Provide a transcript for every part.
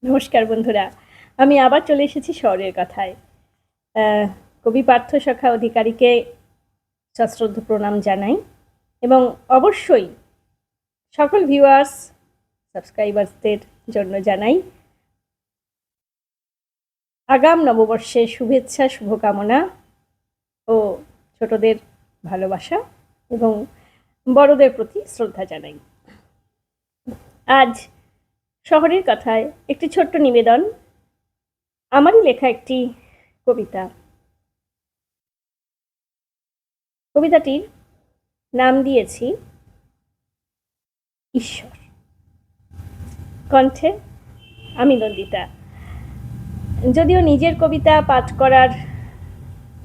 নমস্কার বন্ধুরা, আমি আবার চলে এসেছি শহরের কথায়। কবি পার্থ সখা অধিকারীকে সশ্রদ্ধ প্রণাম জানাই এবং অবশ্যই সকল ভিউয়ার্স সাবস্ক্রাইবার্সদের জন্য জানাই আগাম নববর্ষের শুভেচ্ছা, শুভকামনা ও ছোটদের ভালোবাসা এবং বড়দের প্রতি শ্রদ্ধা জানাই। আজ শহরের কথায় একটি ছোট্ট নিবেদন, আমারই লেখা একটি কবিতা। কবিতাটির নাম দিয়েছি ঈশ্বর। কণ্ঠে আমি নন্দিতা। যদিও নিজের কবিতা পাঠ করার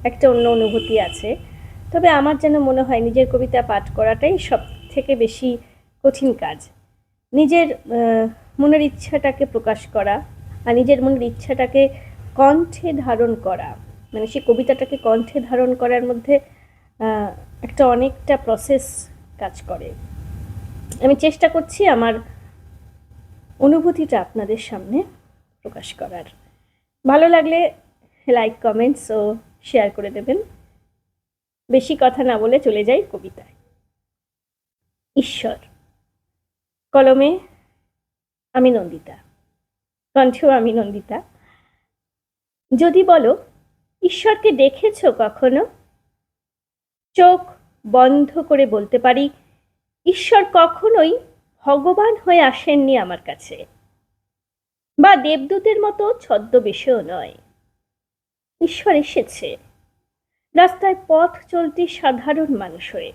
একটা অন্য অনুভূতি আছে, তবে আমার যেন মনে হয় নিজের কবিতা পাঠ করাটাই সব থেকে বেশি কঠিন কাজ। নিজের মনের ইচ্ছাটাকে প্রকাশ করা আর নিজের মনের ইচ্ছাটাকে কণ্ঠে ধারণ করা, মানে সেই কবিতাটাকে কণ্ঠে ধারণ করার মধ্যে একটা অনেকটা প্রসেস কাজ করে। আমি চেষ্টা করছি আমার অনুভূতিটা আপনাদের সামনে প্রকাশ করার। ভালো লাগলে লাইক, কমেন্টস ও শেয়ার করে দেবেন। বেশি কথা না বলে চলে যাই কবিতায়। ঈশ্বর। কলমে আমি নন্দিতা, কণ্ঠেও আমি নন্দিতা। যদি বলো ঈশ্বরকে দেখেছো কখনো, চোখ বন্ধ করে বলতে পারি ঈশ্বর কখনোই ভগবান হয়ে আসেননি আমার কাছে, বা দেবদূতের মতো ছদ্মবেশেও নয়। ঈশ্বর এসেছে রাস্তায় পথ চলতি সাধারণ মানুষ হয়ে,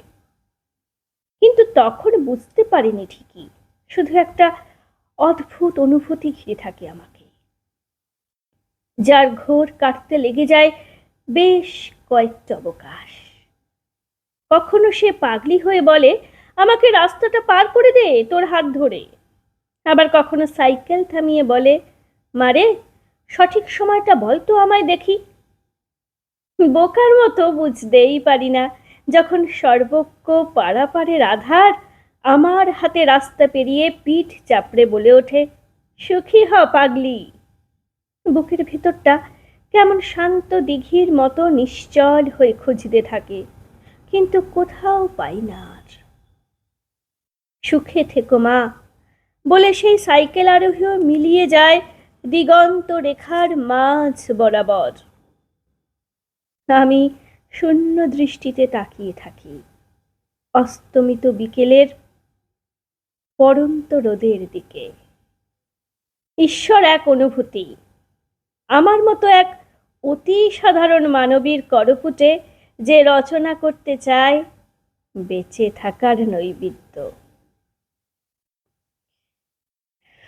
কিন্তু তখন বুঝতে পারিনি ঠিকই, শুধু একটা অদ্ভুত অনুভূতি ঘিরে থাকে আমাকে, যার ঘোর কাটতে লেগে যায় বেশ কয়েকটা অবকাশ। কখনো সে পাগলি হয়ে বলে আমাকে রাস্তাটা পার করে দে তোর হাত ধরে, আবার কখনো সাইকেল থামিয়ে বলে মারে সঠিক সময়টা বলতো আমায় দেখি। বোকার মতো বুঝতেই পারি না যখন সর্বজ্ঞ পারাপারের আধার আমার হাতে রাস্তা পেরিয়ে পিঠ চাপড়ে বলে ওঠে সুখী হ পাগলি। বুকের ভেতরটা কেমন শান্ত দিঘির মতো নিশ্চল হয়ে খুঁজতে থাকে, কিন্তু কোথাও পাই না আর। সুখে থেকো মা বলে সেই সাইকেল আরোহীও মিলিয়ে যায় দিগন্ত রেখার মাঝ বরাবর। আমি শূন্য দৃষ্টিতে তাকিয়ে থাকি অস্তমিত বিকেলের পড়ন্ত রোদের দিকে। ঈশ্বর এক অনুভূতি, আমার মতো এক অতি সাধারণ মানবীর করপুটে যে রচনা করতে চায় বেঁচে থাকার নৈবেদ্য।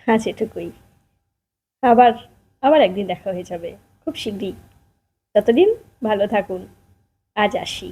আজ এটুকুই। আবার আবার একদিন দেখা হয়ে যাবে খুব শীঘ্রই। ততদিন ভালো থাকুন। আজ আসি।